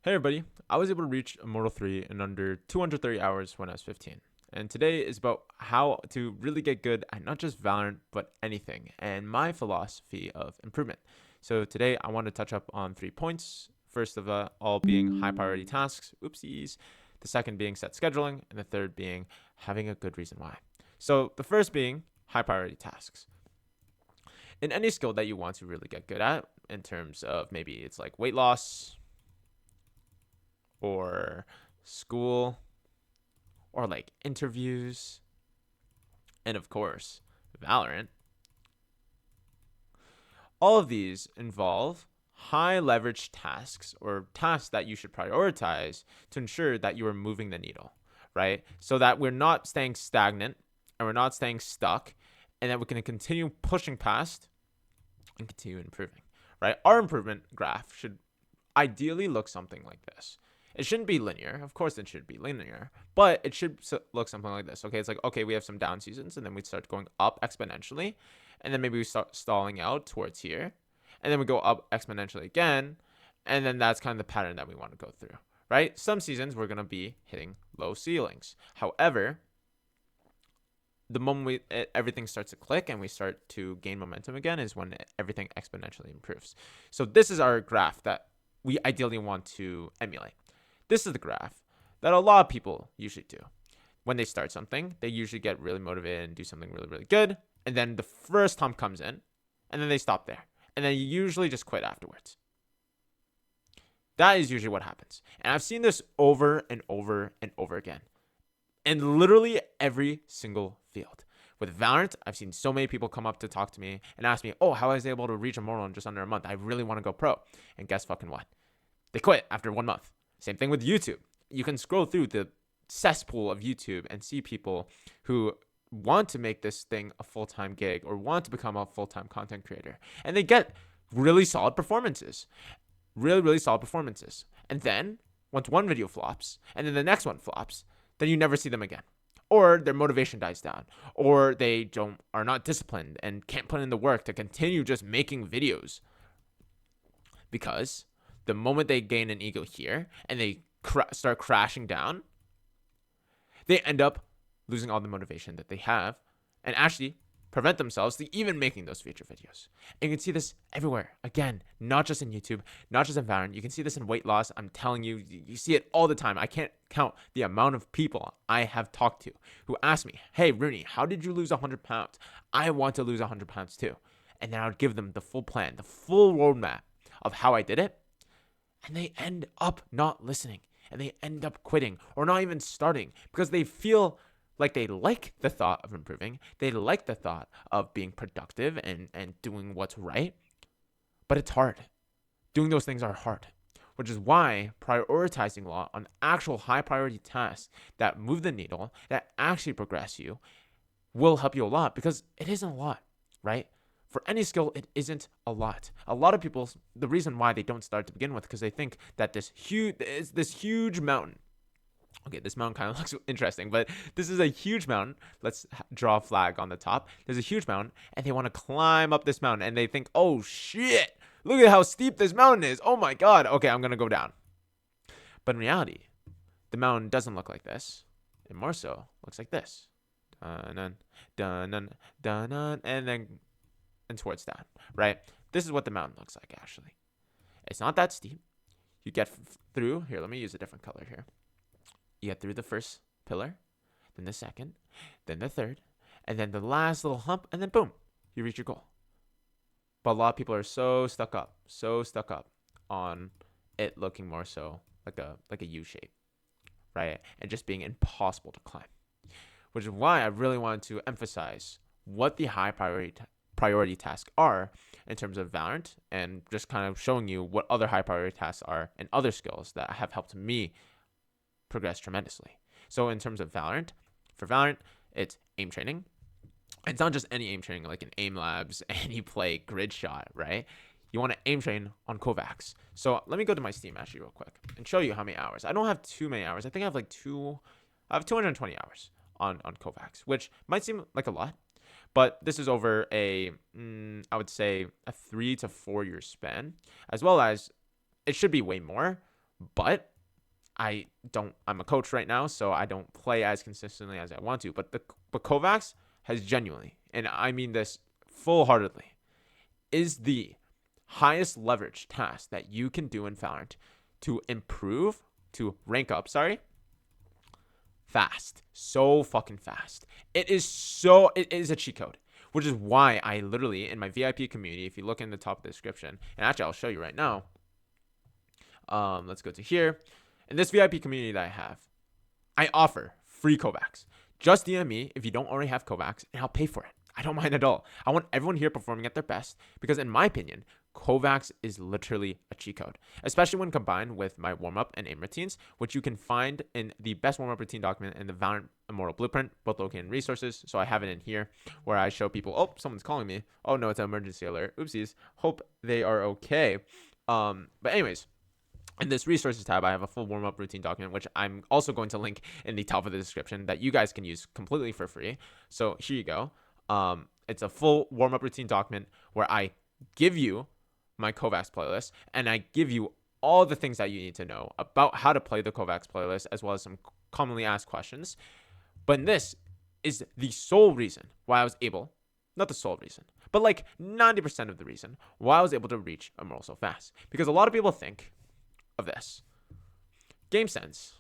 Hey everybody, I was able to reach Immortal 3 in under 230 hours when I was 15. And today is about how to really get good at not just Valorant, but anything, and my philosophy of improvement. So today I want to touch up on 3 points. First of all being high priority tasks, oopsies. The second being set scheduling, and the third being having a good reason why. So the first being high priority tasks. In any skill that you want to really get good at, in terms of maybe it's like weight loss, or school, or like interviews, and of course, Valorant. All of these involve high leverage tasks or tasks that you should prioritize to ensure that you are moving the needle, right? So that we're not staying stagnant and we're not staying stuck, and that we can continue pushing past and continue improving, right? Our improvement graph should ideally look something like this. It shouldn't be linear. Of course, it should be linear, but it should look something like this. Okay, it's like, okay, we have some down seasons, and then we start going up exponentially, and then maybe we start stalling out towards here, and then we go up exponentially again, and then that's kind of the pattern that we want to go through, right? Some seasons we're going to be hitting low ceilings. However, the moment everything starts to click and we start to gain momentum again is when everything exponentially improves. So this is our graph that we ideally want to emulate. This is the graph that a lot of people usually do. When they start something, they usually get really motivated and do something really, really good. And then the first hump comes in, and then they stop there. And then you usually just quit afterwards. That is usually what happens. And I've seen this over and over and over again in literally every single field. With Valorant, I've seen so many people come up to talk to me and ask me, oh, how was I able to reach Immortal in just under a month? I really want to go pro. And guess fucking what? They quit after 1 month. Same thing with YouTube. You can scroll through the cesspool of YouTube and see people who want to make this thing a full-time gig or want to become a full-time content creator. And they get really solid performances. Really, really solid performances. And then, once one video flops, and then the next one flops, then you never see them again. Or their motivation dies down. Or they are not disciplined and can't put in the work to continue just making videos. Because the moment they gain an ego here and they start crashing down, they end up losing all the motivation that they have and actually prevent themselves to even making those feature videos. And you can see this everywhere. Again, not just in YouTube, not just in Valorant. You can see this in weight loss. I'm telling you, you see it all the time. I can't count the amount of people I have talked to who ask me, hey, Rooney, how did you lose 100 pounds? I want to lose 100 pounds too. And then I would give them the full plan, the full roadmap of how I did it. And they end up not listening. And they end up quitting or not even starting because they feel like they like the thought of improving. They like the thought of being productive and doing what's right. But it's hard. Doing those things are hard, which is why prioritizing a lot on actual high priority tasks that move the needle, that actually progress you, will help you a lot because it isn't a lot, right? For any skill, it isn't a lot. A lot of people, the reason why they don't start to begin with, because they think that this huge mountain. Okay, this mountain kind of looks interesting, but this is a huge mountain. Let's draw a flag on the top. There's a huge mountain, and they want to climb up this mountain, and they think, oh shit, look at how steep this mountain is. Oh my god, okay, I'm going to go down. But in reality, the mountain doesn't look like this. It more so looks like this. Dun-dun, dun-dun, dun-dun, and towards down, right? This is what the mountain looks like, actually. It's not that steep. You get through, here, let me use a different color here. You get through the first pillar, then the second, then the third, and then the last little hump, and then boom, you reach your goal. But a lot of people are so stuck up on it looking more so like a U shape, right? And just being impossible to climb. Which is why I really wanted to emphasize what the high priority tasks are in terms of Valorant, and just kind of showing you what other high priority tasks are and other skills that have helped me progress tremendously. So in terms of Valorant, for Valorant, it's aim training. It's not just any aim training like in aim labs and you play grid shot, right? You want to aim train on Kovacs. So let me go to my Steam actually real quick and show you how many hours. I don't have too many hours. I think I have 220 hours on Kovacs, which might seem like a lot. But this is over I would say a 3 to 4 year span, as well as it should be way more. But I'm a coach right now, so I don't play as consistently as I want to. But Kovacs has genuinely, and I mean this full-heartedly, is the highest leverage task that you can do in Valorant to improve, to rank up, fast. So fucking fast. It is a cheat code, which is why I literally, in my VIP community, if you look in the top of the description, and actually I'll show you right now. Let's go to here. In this VIP community that I offer free Kovacs. Just DM me if you don't already have Kovacs, and I'll pay for it. I don't mind at all. I want everyone here performing at their best because, in my opinion, Kovacs is literally a cheat code, especially when combined with my warm-up and aim routines, which you can find in the best warm-up routine document in the Valorant Immortal Blueprint, both located in resources. So I have it in here where I show people, oh, someone's calling me. Oh, no, it's an emergency alert. Oopsies. Hope they are okay. But anyways, in this resources tab, I have a full warm-up routine document, which I'm also going to link in the top of the description that you guys can use completely for free. So here you go. It's a full warm-up routine document where I give you my Kovacs playlist and I give you all the things that you need to know about how to play the Kovacs playlist, as well as some commonly asked questions. But this is the sole reason why I was able, not the sole reason, but like 90% of the reason why I was able to reach Immortal so fast. Because a lot of people think of this: game sense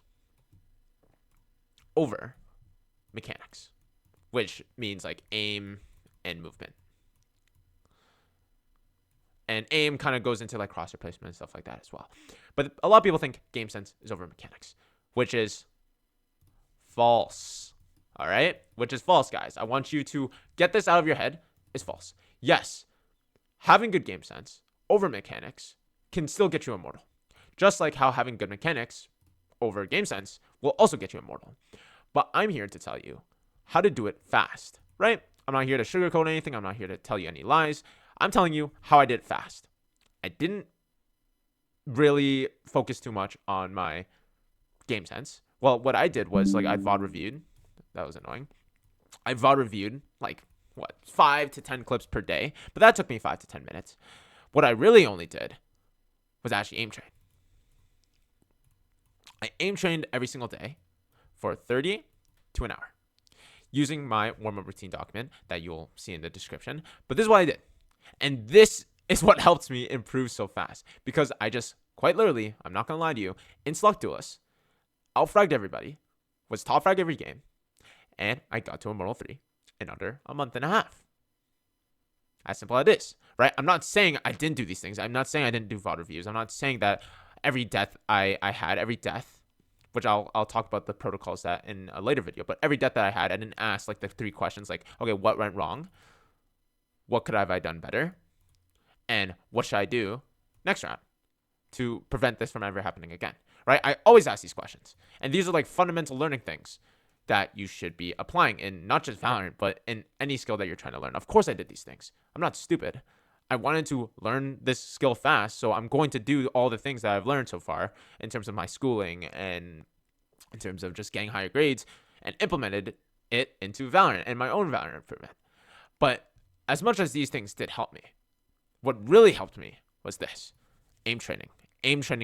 over mechanics, which means like aim and movement. And aim kind of goes into like crosshair placement and stuff like that as well. But a lot of people think game sense is over mechanics, which is false. All right? Which is false, guys. I want you to get this out of your head. It's false. Yes, having good game sense over mechanics can still get you Immortal. Just like how having good mechanics over game sense will also get you Immortal. But I'm here to tell you how to do it fast, right? I'm not here to sugarcoat anything. I'm not here to tell you any lies. I'm telling you how I did it fast. I didn't really focus too much on my game sense. Well, what I did was like I VOD reviewed. That was annoying. I VOD reviewed like 5 to 10 clips per day, but that took me 5 to 10 minutes. What I really only did was actually aim train. I aim trained every single day for 30 to an hour using my warm-up routine document that you'll see in the description. But this is what I did. And this is what helps me improve so fast, because I just quite literally, I'm not going to lie to you, in Select Duelist, outfragged everybody, was top frag every game, and I got to Immortal 3 in under a month and a half. As simple as it is, right? I'm not saying I didn't do these things. I'm not saying I didn't do VOD reviews. I'm not saying that every death I had, which I'll talk about the protocols that in a later video, but every death that I had, I didn't ask like the 3 questions like, okay, what went wrong? What could have I done better? And what should I do next round to prevent this from ever happening again, right? I always ask these questions. And these are like fundamental learning things that you should be applying in not just Valorant, but in any skill that you're trying to learn. Of course I did these things. I'm not stupid. I wanted to learn this skill fast, so I'm going to do all the things that I've learned so far in terms of my schooling and in terms of just getting higher grades, and implemented it into Valorant and my own Valorant improvement. But as much as these things did help me, what really helped me was this: aim training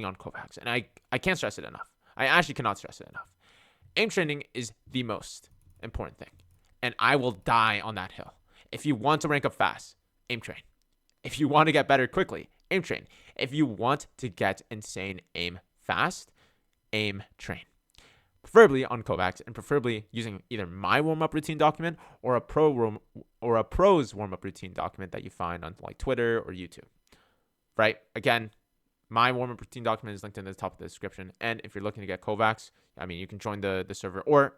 on Kovacs. And I can't stress it enough. I actually cannot stress it enough. Aim training is the most important thing. And I will die on that hill. If you want to rank up fast, aim train. If you want to get better quickly, aim train. If you want to get insane aim fast, aim train. Preferably on Kovacs, and preferably using either my warm-up routine document or a pro's warm-up routine document that you find on like Twitter or YouTube. Right? Again, my warm-up routine document is linked in the top of the description. And if you're looking to get Kovacs, I mean, you can join the server, or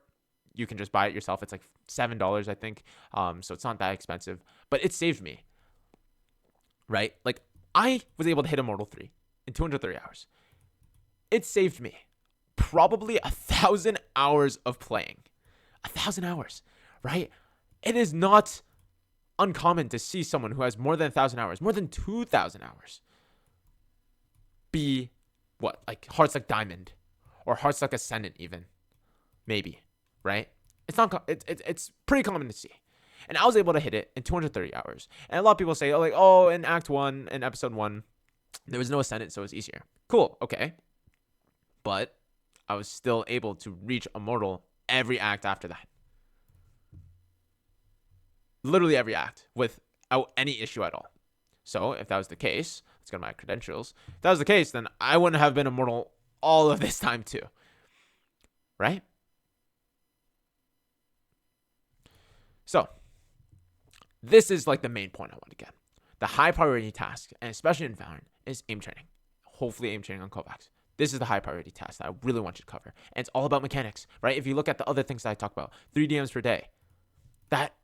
you can just buy it yourself. It's like $7, I think. So it's not that expensive, but it saved me. Right? Like, I was able to hit Immortal 3 in 230 hours. It saved me probably 1,000 hours of playing. 1,000 hours, right? It is not uncommon to see someone who has more than 1,000 hours, more than 2,000 hours, be what, like Hearts like Diamond or Hearts like Ascendant even, maybe, right? It's pretty common to see. And I was able to hit it in 230 hours. And a lot of people say, in Act 1, in Episode 1, there was no Ascendant, so it's easier. Cool, okay. but I was still able to reach Immortal every act after that. Literally every act without any issue at all. So if that was the case, let's go to my credentials. If that was the case, then I wouldn't have been Immortal all of this time too. Right? So this is like the main point I want to get. The high priority task, and especially in Valorant, is aim training. Hopefully aim training on Kovacs. This is the high priority task that I really want you to cover. And it's all about mechanics, right? If you look at the other things that I talk about, 3 DMs per day, that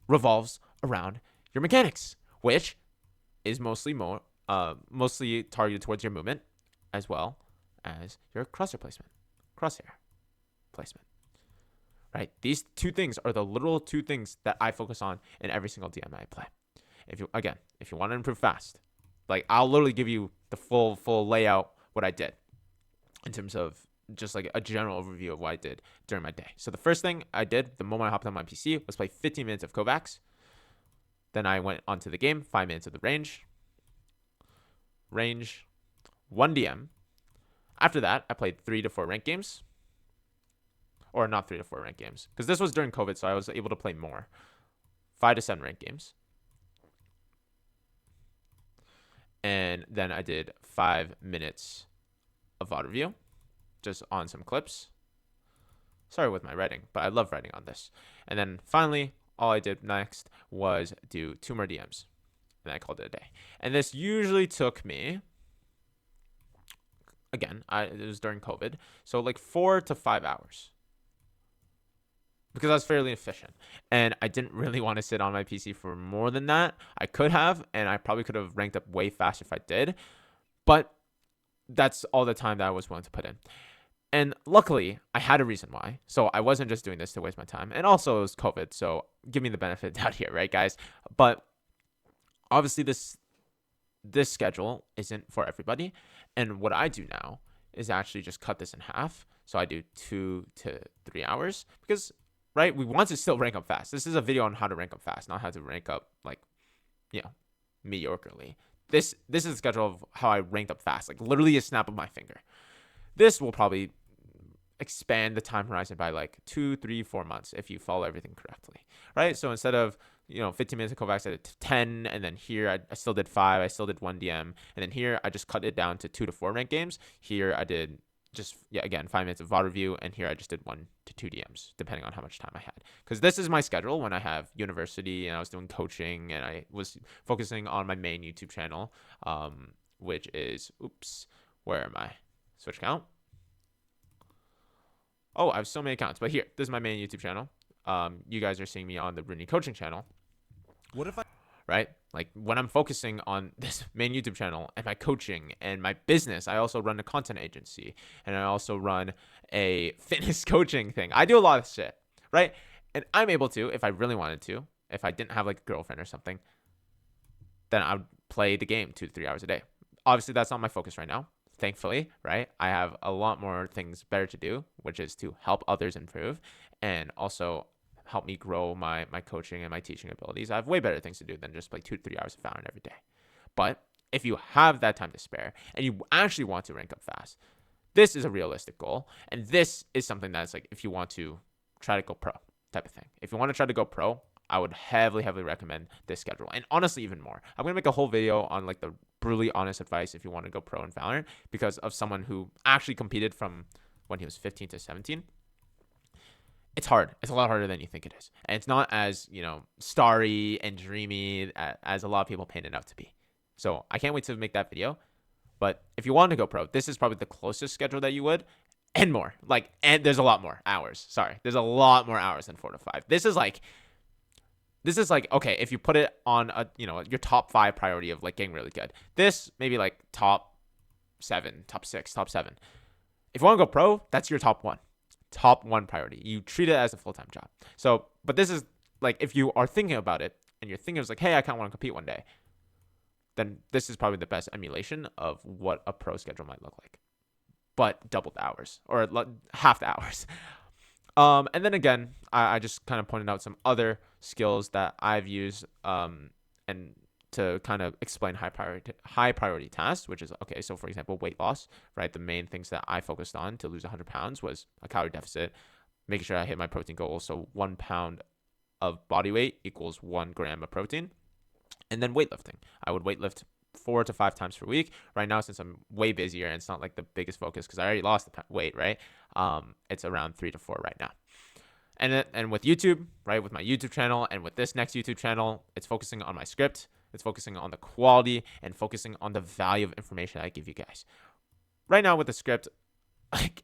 revolves around your mechanics, which is mostly targeted towards your movement as well as your crosshair placement. Right? These 2 things are the literal 2 things that I focus on in every single DM that I play. If you want to improve fast, like I'll literally give you the full layout, what I did in terms of just like a general overview of what I did during my day. So the first thing I did the moment I hopped on my PC was play 15 minutes of Kovacs. Then I went onto the game, 5 minutes of the range, 1 DM. After that, I played 3 to 4 ranked games. Or not 3 to 4 ranked games, because this was during COVID, so I was able to play more. 5 to 7 ranked games. And then I did 5 minutes of VOD review, just on some clips. Sorry with my writing, but I love writing on this. And then finally, all I did next was do 2 more DMs. And I called it a day. And this usually took me, again, it was during COVID, so like 4 to 5 hours. Because I was fairly efficient. And I didn't really want to sit on my PC for more than that. I could have, and I probably could have ranked up way faster if I did. But that's all the time that I was willing to put in. And luckily, I had a reason why. So I wasn't just doing this to waste my time. And also, it was COVID. So give me the benefit out here, right, guys? But obviously, this schedule isn't for everybody. And what I do now is actually just cut this in half. So I do 2 to 3 hours. Because, right, we want to still rank up fast. This is a video on how to rank up fast, not how to rank up, like, mediocrely. This is the schedule of how I ranked up fast. Like, literally a snap of my finger. This will probably expand the time horizon by like 2, 3, 4 months if you follow everything correctly, right? So instead of 15 minutes of Kovacs, I did 10, and then here I still did 5. I still did 1 DM, and then here I just cut it down to 2 to 4 ranked games. Here I did just 5 minutes of VOD review, and here I just did 1 to 2 DMs depending on how much time I had. Because this is my schedule when I have university and I was doing coaching and I was focusing on my main YouTube channel, which is where am I? Switch account. Oh, I have so many accounts, but here, this is my main YouTube channel. You guys are seeing me on the Rooney coaching channel. What if I... Right? Like when I'm focusing on this main YouTube channel and my coaching and my business, I also run a content agency and I also run a fitness coaching thing. I do a lot of shit, right? And I'm able to, if I really wanted to, if I didn't have like a girlfriend or something, then I would play the game 2 to 3 hours a day. Obviously, that's not my focus right now. Thankfully, right? I have a lot more things better to do, which is to help others improve and also help me grow my coaching and my teaching abilities. I have way better things to do than just play 2 to 3 hours of Valorant every day. But if you have that time to spare and you actually want to rank up fast, this is a realistic goal. And this is something that's like if you want to try to go pro type of thing. If you want to try to go pro, I would heavily recommend this schedule. And honestly, even more. I'm going to make a whole video on like the brutally honest advice if you want to go pro in Valorant because of someone who actually competed from when he was 15 to 17. It's hard. It's a lot harder than you think it is. And it's not as, starry and dreamy as a lot of people paint it out to be. So I can't wait to make that video. But if you want to go pro, this is probably the closest schedule that you would. And more. And there's a lot more hours. Sorry. There's a lot more hours than 4 to 5. This is like, okay, if you put it on your top 5 priority of like getting really good. This maybe like top 7, top 6, top 7. If you want to go pro, that's your top 1. Top 1 priority. You treat it as a full-time job. So, but this is like, if you are thinking about it and you're thinking it's like, hey, I kind of want to compete one day, then this is probably the best emulation of what a pro schedule might look like. But double the hours or half the hours. And then again, I just kind of pointed out some other skills that I've used and to kind of explain high priority tasks, which is okay. So for example, weight loss, right? The main things that I focused on to lose 100 pounds was a calorie deficit, making sure I hit my protein goal. So 1 pound of body weight equals 1 gram of protein. And then weightlifting. I would weightlift 4 to 5 times per week. Right now, since I'm way busier and it's not like the biggest focus because I already lost the weight, right? It's around 3 to 4 right now. And with YouTube, right, with my YouTube channel and with this next YouTube channel, it's focusing on my script. It's focusing on the quality and focusing on the value of information I give you guys. Right now with the script,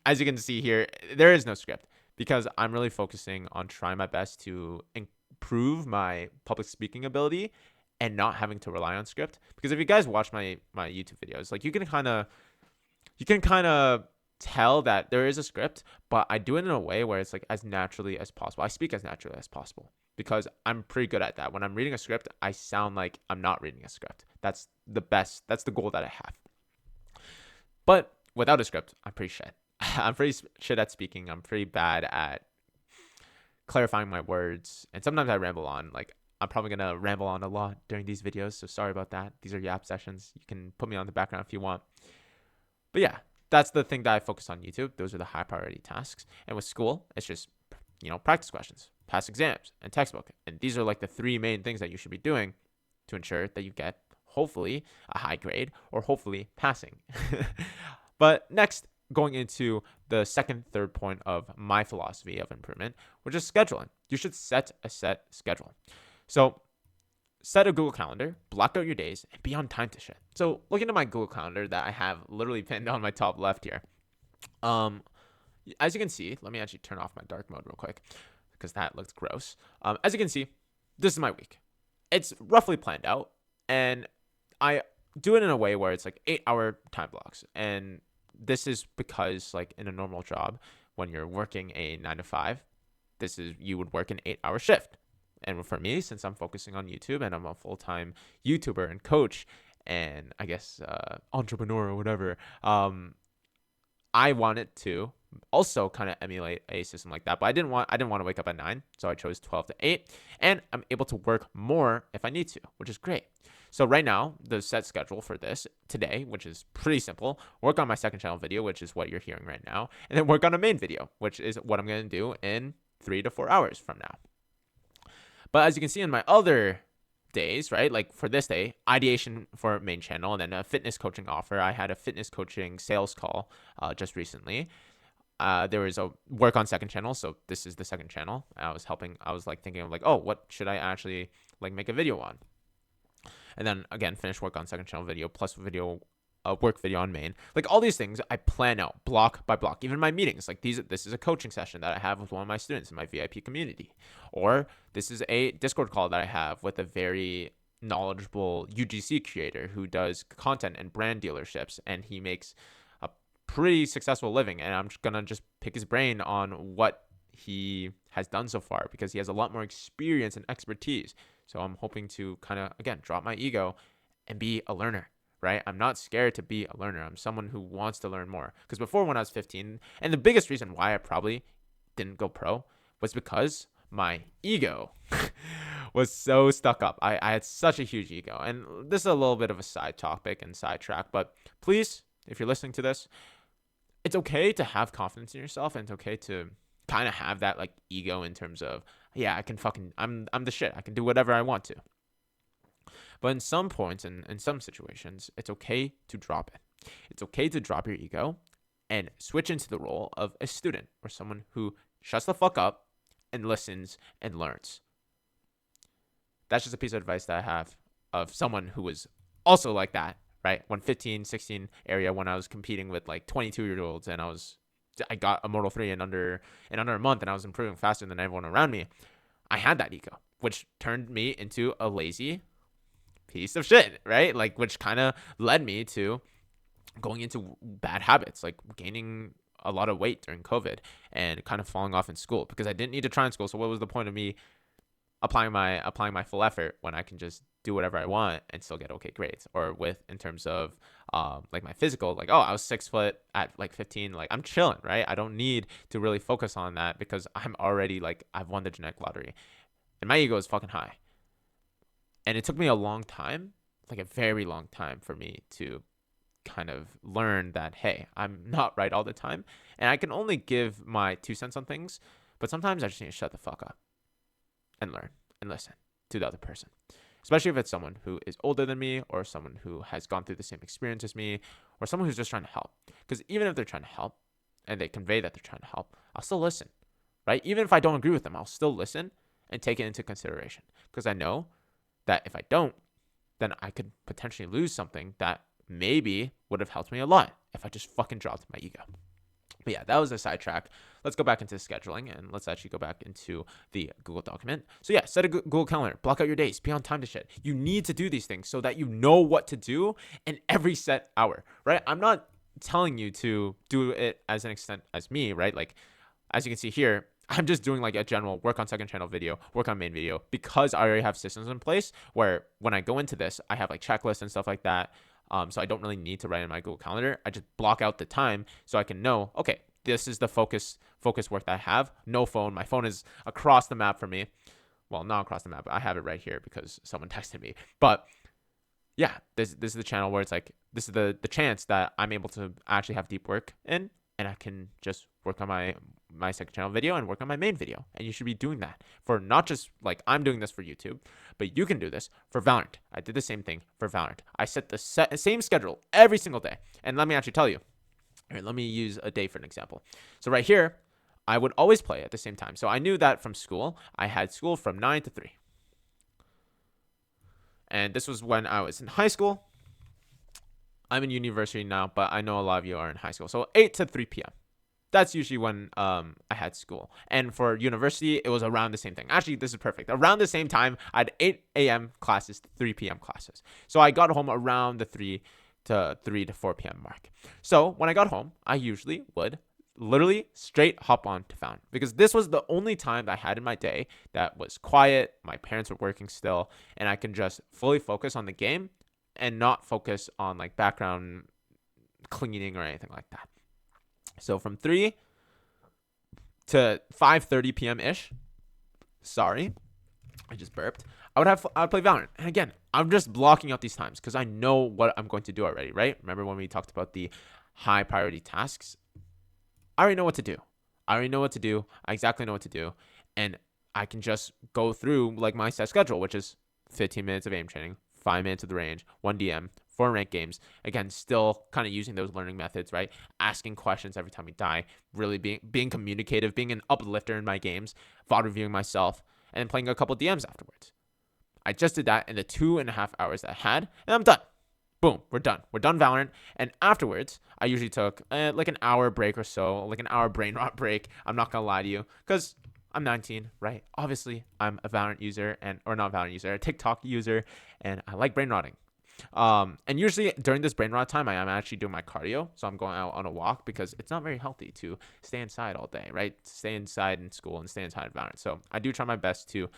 as you can see here, there is no script because I'm really focusing on trying my best to improve my public speaking ability and not having to rely on script. Because if you guys watch my YouTube videos, like you can kind of tell that there is a script, but I do it in a way where it's like as naturally as possible. I speak as naturally as possible because I'm pretty good at that. When I'm reading a script, I sound like I'm not reading a script. That's the best. That's the goal that I have. But without a script, I'm pretty shit. I'm pretty shit at speaking. I'm pretty bad at clarifying my words. And sometimes I ramble on. Like, I'm probably going to ramble on a lot during these videos. So sorry about that. These are yap sessions. You can put me on the background if you want. But yeah, that's the thing that I focus on YouTube. Those are the high priority tasks. And with school, it's just, practice questions, past exams, and textbook. And these are like the 3 main things that you should be doing to ensure that you get, hopefully, a high grade or hopefully passing. But next, going into the third point of my philosophy of improvement, which is scheduling. You should set a set schedule. So set a Google Calendar, block out your days, and be on time to shit. So looking at my Google Calendar that I have literally pinned on my top left here. As you can see, let me actually turn off my dark mode real quick because that looks gross. As you can see, this is my week. It's roughly planned out, and I do it in a way where it's like 8-hour time blocks. And this is because, like, in a normal job, when you're working a 9 to 5, you would work an 8-hour shift. And for me, since I'm focusing on YouTube and I'm a full-time YouTuber and coach and I guess entrepreneur or whatever, I wanted to also kind of emulate a system like that. But I didn't want to wake up at 9, so I chose 12 to 8, and I'm able to work more if I need to, which is great. So right now, the set schedule for this today, which is pretty simple, work on my second channel video, which is what you're hearing right now, and then work on a main video, which is what I'm going to do in 3 to 4 hours from now. But as you can see in my other days, right, like for this day, ideation for main channel, and then a fitness coaching offer. I had a fitness coaching sales call just recently. There was a work on second channel, so this is the second channel. I was like thinking of like, oh, what should I actually like make a video on? And then again, finish work on second channel video plus work video on main. Like all these things I plan out block by block. Even my meetings, like this is a coaching session that I have with one of my students in my VIP community, or this is a Discord call that I have with a very knowledgeable UGC creator who does content and brand dealerships, and he makes a pretty successful living. And I'm just gonna pick his brain on what he has done so far because he has a lot more experience and expertise. So I'm hoping to kind of, again, drop my ego and be a learner, right? I'm not scared to be a learner. I'm someone who wants to learn more. Because before, when I was 15, and the biggest reason why I probably didn't go pro was because my ego was so stuck up. I had such a huge ego. And this is a little bit of a side topic and sidetrack, but please, if you're listening to this, it's okay to have confidence in yourself, and it's okay to kind of have that like ego in terms of, yeah, I'm the shit. I can do whatever I want to. But in some points and in some situations, it's okay to drop it. It's okay to drop your ego and switch into the role of a student or someone who shuts the fuck up and listens and learns. That's just a piece of advice that I have of someone who was also like that, right? When 15, 16 area, when I was competing with like 22-year-olds and I got Immortal 3 in under a month, and I was improving faster than everyone around me. I had that ego, which turned me into a lazy piece of shit, right? Like, which kind of led me to going into bad habits, like gaining a lot of weight during COVID and kind of falling off in school because I didn't need to try in school. So what was the point of me applying my full effort when I can just do whatever I want and still get okay grades? Or in terms of like my physical, like, oh, I was 6 foot at like 15, like I'm chilling, right? I don't need to really focus on that because I'm already like, I've won the genetic lottery and my ego is fucking high. And it took me a long time like a very long time for me to kind of learn that, hey, I'm not right all the time, and I can only give my 2 cents on things, but sometimes I just need to shut the fuck up and learn and listen to the other person, especially if it's someone who is older than me or someone who has gone through the same experience as me or someone who's just trying to help. Because even if they're trying to help and they convey that they're trying to help, I'll still listen, right? Even if I don't agree with them, I'll still listen and take it into consideration, because I know that if I don't, then I could potentially lose something that maybe would have helped me a lot if I just fucking dropped my ego. But yeah, that was a sidetrack. Let's go back into scheduling, and let's actually go back into the Google document. So yeah, set a Google Calendar, block out your days, be on time to shit. You need to do these things so that you know what to do in every set hour, right? I'm not telling you to do it as an extent as me, right? Like, as you can see here, I'm just doing like a general work on second channel video, work on main video, because I already have systems in place where when I go into this, I have like checklists and stuff like that. So I don't really need to write in my Google Calendar. I just block out the time so I can know, okay, this is the focus work that I have. No phone. My phone is across the map for me. Well, not across the map. I have it right here because someone texted me. But yeah, this is the channel where it's like, this is the chance that I'm able to actually have deep work in, and I can just work on my second channel video and work on my main video. And you should be doing that for not just like I'm doing this for YouTube, but you can do this for Valorant. I did the same thing for Valorant. I set the same schedule every single day. And let me actually tell you, all right, let me use a day for an example. So right here, I would always play at the same time. So I knew that from school, I had school from 9 to 3. And this was when I was in high school. I'm in university now, but I know a lot of you are in high school. So 8 to 3 p.m. That's usually when I had school. And for university, it was around the same thing. Actually, this is perfect. Around the same time, I had 8 a.m. classes to 3 p.m. classes. So I got home around the 3 to 4 p.m. mark. So when I got home, I usually would literally straight hop on to Found, because this was the only time that I had in my day that was quiet. My parents were working still, and I can just fully focus on the game and not focus on like background cleaning or anything like that. So from 3 to 5:30 p.m. ish. Sorry, I just burped. I would play Valorant. And again, I'm just blocking out these times because I know what I'm going to do already, right? Remember when we talked about the high priority tasks? I already know what to do. I exactly know what to do. And I can just go through like my set schedule, which is 15 minutes of aim training, 5 minutes of the range, 1 DM, 4 ranked games. Again, still kind of using those learning methods, right? Asking questions every time we die, really being communicative, being an uplifter in my games, VOD reviewing myself, and then playing a couple DMs afterwards. I just did that in the 2.5 hours that I had, and I'm done. Boom, we're done. We're done Valorant. And afterwards, I usually took like an hour break or so, like an hour brain rot break. I'm not going to lie to you, because I'm 19, right? Obviously, I'm a Valorant user, or not Valorant user, a TikTok user, and I like brain rotting. And usually during this brain rot time, I am actually doing my cardio. So I'm going out on a walk, because it's not very healthy to stay inside all day, right? Stay inside in school and stay inside in Valorant. So I do try my best to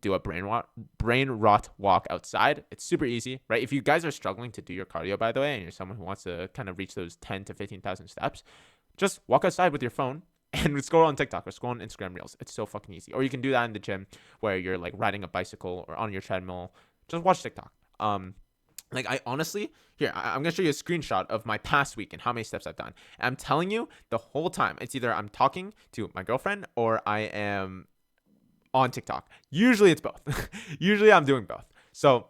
do a brain rot walk outside. It's super easy, right? If you guys are struggling to do your cardio, by the way, and you're someone who wants to kind of reach those 10 to 15,000 steps, just walk outside with your phone and scroll on TikTok or scroll on Instagram Reels. It's so fucking easy. Or you can do that in the gym where you're like riding a bicycle or on your treadmill. Just watch TikTok. Like I honestly, here, I'm going to show you a screenshot of my past week and how many steps I've done. And I'm telling you the whole time, it's either I'm talking to my girlfriend or I am on TikTok. Usually it's both. Usually I'm doing both. So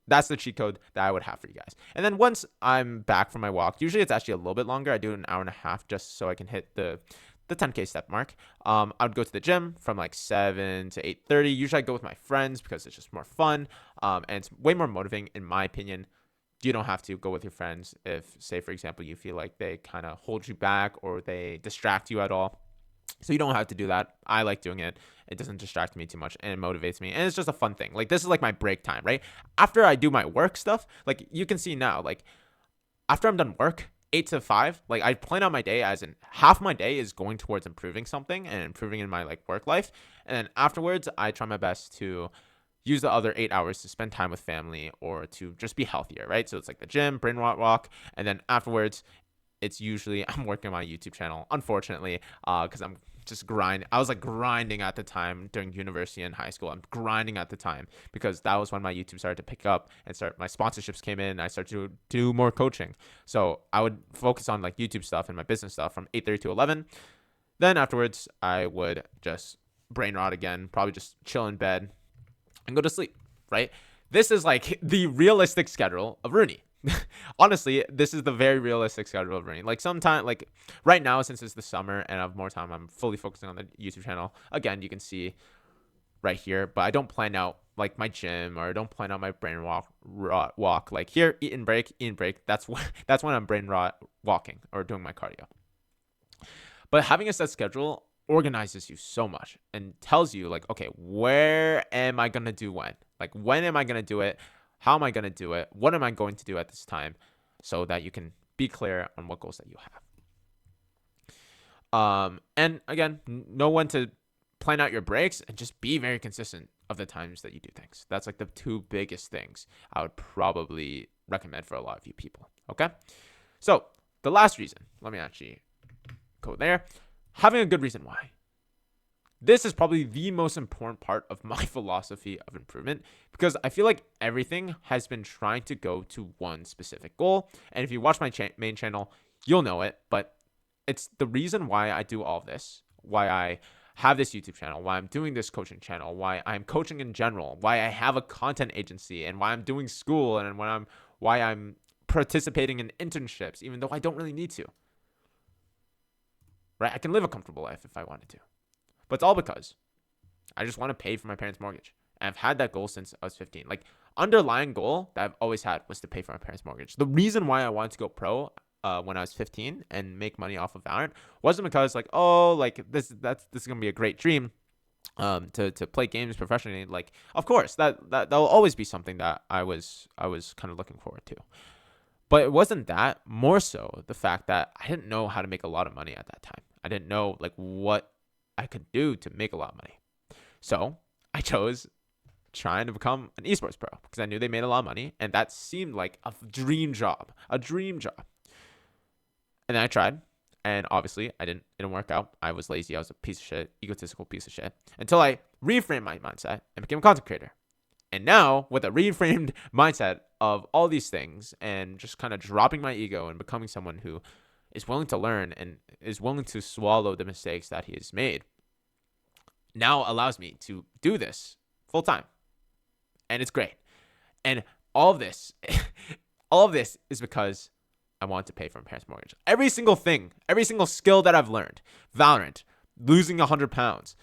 that's the cheat code that I would have for you guys. And then once I'm back from my walk, usually it's actually a little bit longer. I do it an hour and a half just so I can hit the 10K step mark. I would go to the gym from like 7 to 8:30. Usually I go with my friends because it's just more fun. And it's way more motivating in my opinion. You don't have to go with your friends if, say, for example, you feel like they kind of hold you back or they distract you at all. So you don't have to do that. I like doing it. It doesn't distract me too much and it motivates me. And it's just a fun thing. Like this is like my break time, right? After I do my work stuff, like you can see now, like after I'm done work, 8 to 5, like I plan out my day as in half my day is going towards improving something and improving in my like work life. And then afterwards, I try my best to use the other 8 hours to spend time with family or to just be healthier, right? So it's like the gym, brain rot walk. And then afterwards, it's usually I'm working on my YouTube channel, unfortunately, because I'm just grind. I was like grinding at the time during university and high school. I'm grinding at the time because that was when my YouTube started to pick up and my sponsorships came in. I started to do more coaching. So I would focus on like YouTube stuff and my business stuff from 8:30 to 11. Then afterwards, I would just brain rot again, probably just chill in bed and go to sleep, right? This is like the realistic schedule of Rooney. Honestly, this is the very realistic schedule of Rooney. Like sometime, like right now, since it's the summer and I have more time, I'm fully focusing on the YouTube channel. Again, you can see right here, but I don't plan out like my gym or I don't plan out my brain walk. Like here, eat and break. That's when I'm brain rot walking or doing my cardio. But having a set schedule organizes you so much and tells you like, okay, where am I going to do when? Like, when am I going to do it? How am I going to do it? What am I going to do at this time? So that you can be clear on what goals that you have. And again, know when to plan out your breaks and just be very consistent of the times that you do things. That's like the two biggest things I would probably recommend for a lot of you people. Okay. So the last reason, let me actually go there. Having a good reason why. This is probably the most important part of my philosophy of improvement because I feel like everything has been trying to go to one specific goal. And if you watch my main channel, you'll know it. But it's the reason why I do all this, why I have this YouTube channel, why I'm doing this coaching channel, why I'm coaching in general, why I have a content agency, and why I'm doing school, and why I'm participating in internships, even though I don't really need to. Right? I can live a comfortable life if I wanted to. But it's all because I just want to pay for my parents' mortgage. And I've had that goal since I was 15. Like, underlying goal that I've always had was to pay for my parents' mortgage. The reason why I wanted to go pro when I was 15 and make money off of Valorant wasn't because like, oh, like this is gonna be a great dream to play games professionally. Like, of course, that'll always be something that I was kind of looking forward to. But it wasn't that, more so the fact that I didn't know how to make a lot of money at that time. I didn't know like what I could do to make a lot of money. So I chose trying to become an esports pro because I knew they made a lot of money and that seemed like a dream job. And then I tried, and obviously it didn't work out. I was lazy. I was a piece of shit, egotistical piece of shit, until I reframed my mindset and became a content creator. And now, with a reframed mindset of all these things and just kind of dropping my ego and becoming someone who is willing to learn and is willing to swallow the mistakes that he has made, now allows me to do this full time. And it's great. And all of this is because I want to pay for my parents' mortgage. Every single thing, every single skill that I've learned, Valorant, losing 100 pounds,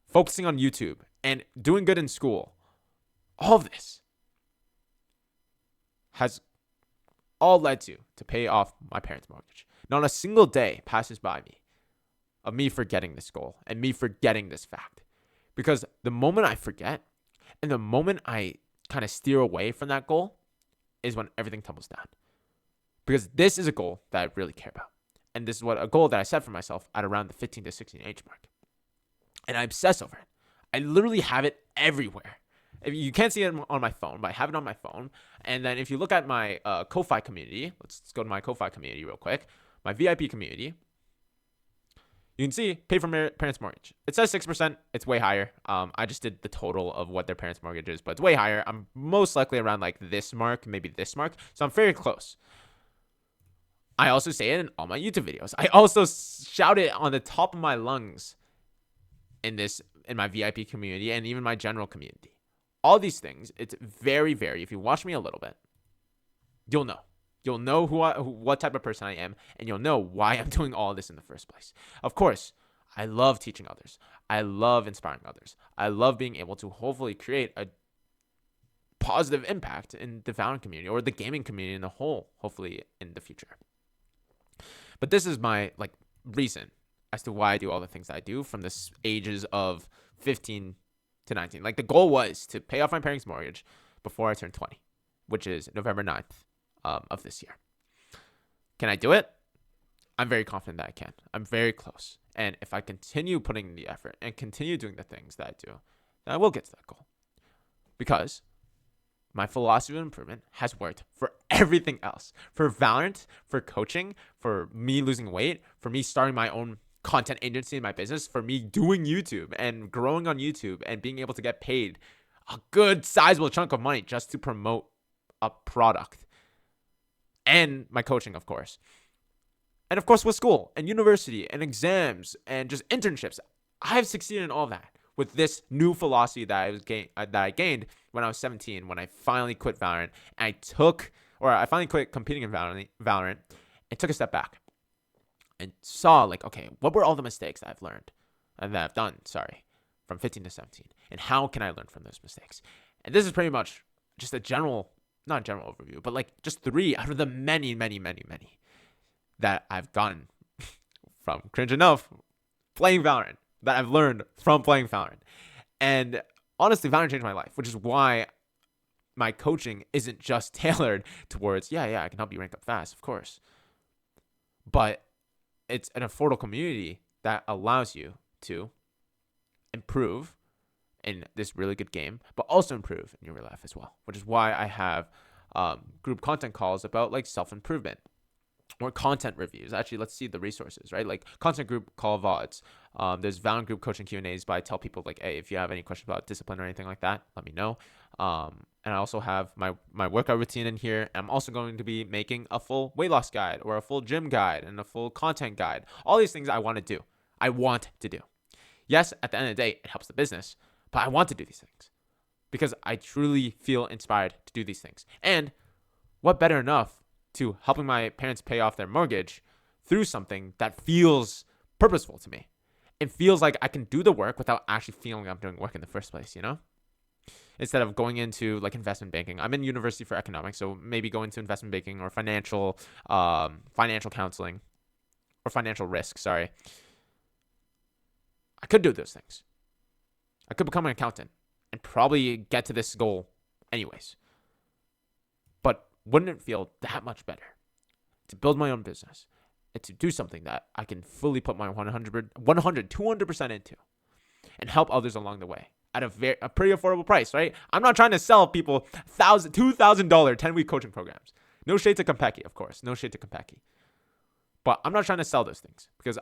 focusing on YouTube, and doing good in school, all of this has all led to pay off my parents' mortgage. Not a single day passes by me of me forgetting this goal and me forgetting this fact. Because the moment I forget and the moment I kind of steer away from that goal is when everything tumbles down. Because this is a goal that I really care about. And this is a goal that I set for myself at around the 15 to 16 age mark. And I obsess over it. I literally have it everywhere. You can't see it on my phone, but I have it on my phone. And then if you look at my Ko-Fi community, let's go to my Ko-Fi community real quick. My VIP community, you can see pay for parents' mortgage. It says 6%. It's way higher. I just did the total of what their parents' mortgage is, but it's way higher. I'm most likely around like this mark, maybe this mark. So I'm very close. I also say it in all my YouTube videos. I also shout it on the top of my lungs in my VIP community and even my general community. All these things, it's very, very, if you watch me a little bit, you'll know. You'll know what type of person I am, and you'll know why I'm doing all this in the first place. Of course, I love teaching others. I love inspiring others. I love being able to hopefully create a positive impact in the Valorant community or the gaming community in the whole, hopefully in the future. But this is my reason as to why I do all the things that I do from the ages of 15 to 19. Like, the goal was to pay off my parents' mortgage before I turned 20, which is November 9th of this year. Can I do it? I'm very confident that I can. I'm very close. And if I continue putting in the effort and continue doing the things that I do, then I will get to that goal. Because my philosophy of improvement has worked for everything else. For Valorant, for coaching, for me losing weight, for me starting my own content agency in my business, for me doing YouTube and growing on YouTube and being able to get paid a good sizable chunk of money just to promote a product. And my coaching, of course. And of course with school and university and exams and just internships. I've succeeded in all that with this new philosophy that I gained when I was 17, when I finally quit Valorant. And I finally quit competing in Valorant and took a step back and saw like, okay, what were all the mistakes that I've learned and that I've done, from 15 to 17? And how can I learn from those mistakes? And this is pretty much just a not a general overview, but like just 3 out of the many, many, many, many that I've gotten from, cringe enough, playing Valorant, that I've learned from playing Valorant. And honestly, Valorant changed my life, which is why my coaching isn't just tailored towards, I can help you rank up fast, of course. But it's an affordable community that allows you to improve in this really good game, but also improve in your real life as well, which is why I have group content calls about like self-improvement or content reviews. Actually, let's see the resources, right? Like content group call VODs. There's Valorant group coaching Q&As, but I tell people like, hey, if you have any questions about discipline or anything like that, let me know. And I also have my workout routine in here. I'm also going to be making a full weight loss guide or a full gym guide and a full content guide. All these things I want to do. Yes, at the end of the day, it helps the business, but I want to do these things because I truly feel inspired to do these things. And what better enough to helping my parents pay off their mortgage through something that feels purposeful to me. It feels like I can do the work without actually feeling I'm doing work in the first place, Instead of going into like investment banking. I'm in university for economics, so maybe go into investment banking or financial counseling or financial risk, I could do those things. I could become an accountant and probably get to this goal anyways. But wouldn't it feel that much better to build my own business and to do something that I can fully put my 200% into and help others along the way at a pretty affordable price, right? I'm not trying to sell people $2,000 10-week coaching programs. No shade to Kompeki, of course. No shade to Kompeki. But I'm not trying to sell those things because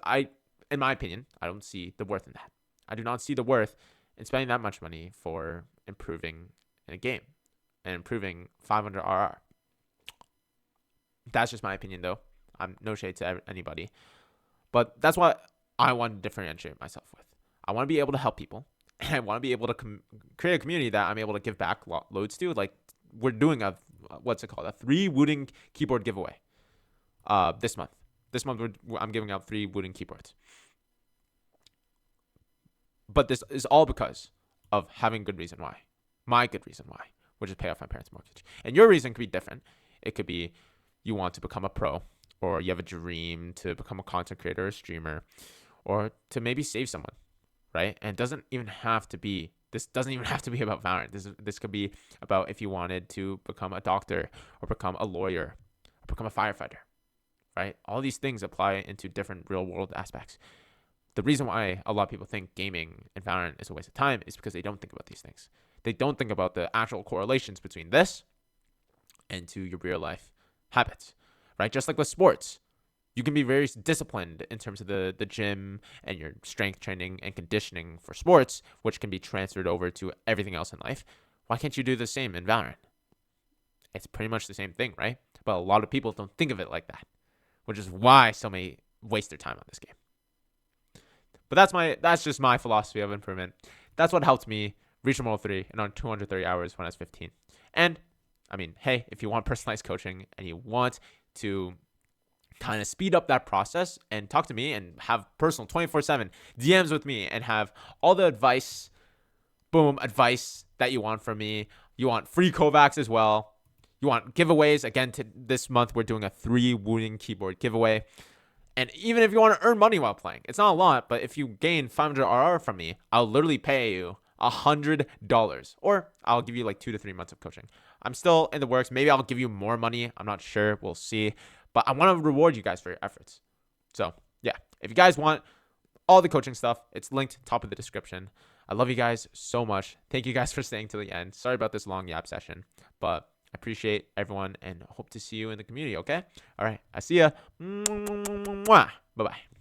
in my opinion, I don't see the worth in that. I do not see the worth in spending that much money for improving in a game and improving 500 RR. That's just my opinion, though. I'm no shade to anybody. But that's what I want to differentiate myself with. I want to be able to help people. And I want to be able to create a community that I'm able to give back loads to. Like, we're doing a 3 Wooting keyboard giveaway this month. This month, I'm giving out 3 Wooting keyboards. But this is all because of having good reason why. My good reason why, which is pay off my parents' mortgage. And your reason could be different. It could be you want to become a pro, or you have a dream to become a content creator or a streamer, or to maybe save someone, right? And this doesn't even have to be about Valorant. This could be about if you wanted to become a doctor or become a lawyer or become a firefighter, right? All these things apply into different real world aspects. The reason why a lot of people think gaming and Valorant is a waste of time is because they don't think about these things. They don't think about the actual correlations between this and to your real life habits, right? Just like with sports, you can be very disciplined in terms of the gym and your strength training and conditioning for sports, which can be transferred over to everything else in life. Why can't you do the same in Valorant? It's pretty much the same thing, right? But a lot of people don't think of it like that, which is why so many waste their time on this game. But that's just my philosophy of improvement. That's what helped me reach Immortal 3 in on 230 hours when I was 15. And I mean, hey, if you want personalized coaching and you want to kind of speed up that process and talk to me and have personal 24/7 DMs with me and have all the advice that you want from me. You want free Kovacs as well. You want giveaways. Again, this month we're doing a 3 Wooting keyboard giveaway. And even if you want to earn money while playing, it's not a lot, but if you gain 500 RR from me, I'll literally pay you $100, or I'll give you like 2 to 3 months of coaching. I'm still in the works. Maybe I'll give you more money. I'm not sure. We'll see. But I want to reward you guys for your efforts. So yeah, if you guys want all the coaching stuff. It's linked top of the description. I love you guys so much. Thank you guys for staying to the end. Sorry about this long yap session, but I appreciate everyone and hope to see you in the community. Okay. All right. I see ya. Bye bye.